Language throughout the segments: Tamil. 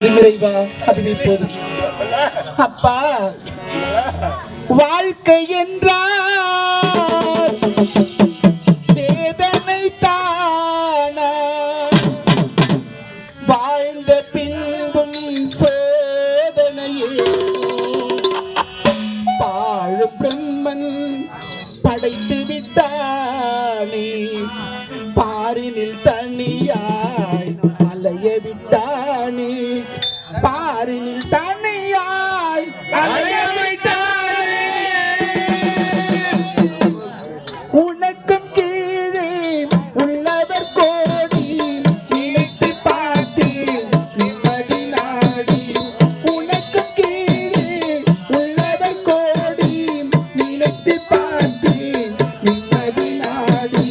இறைவா, அதுவே போதும். அப்பா, வாழ்க்கை என்றால் வேதனை தானா, வாழ்ந்த பின்பும் சோதனையே. பாழு பிரம்மன் படைத்து விட்டானே, பாரினில் தனியாய் அலைய விட்டானே, பாரினில் தனியாய் அலைய விட்டானே. உனக்கும் கீழே உள்ளவர் கோடி, நினைத்து பார்த்தேன் நிம்மதி நாடி. உனக்கும் கீழே உள்ளவர் கோடி, நினைத்து பார்த்தேன் நிம்மதி நாடி.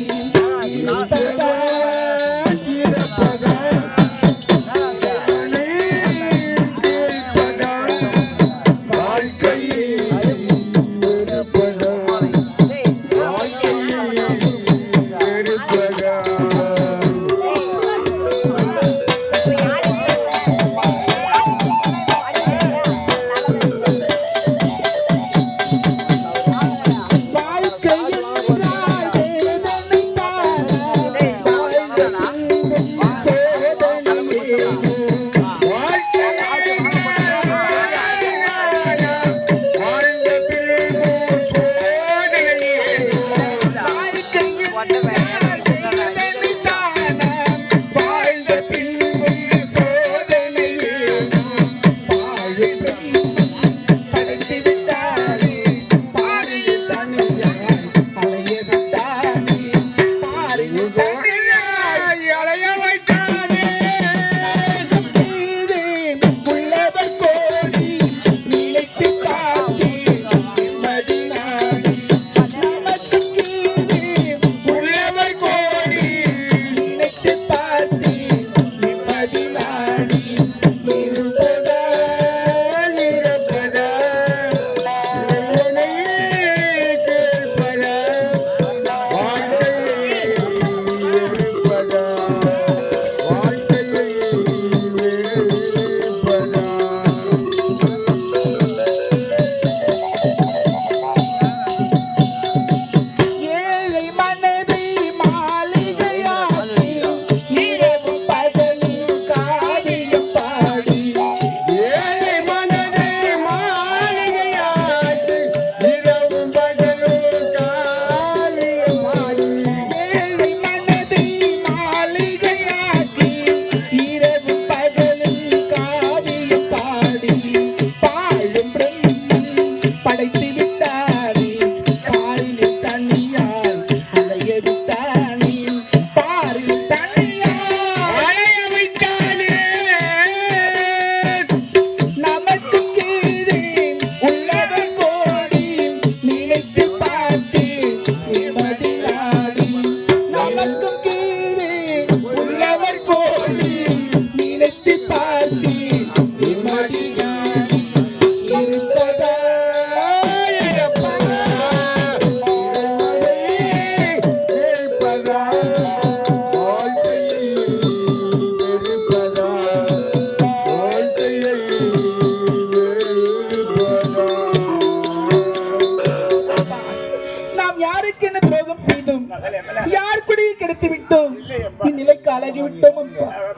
Daddy.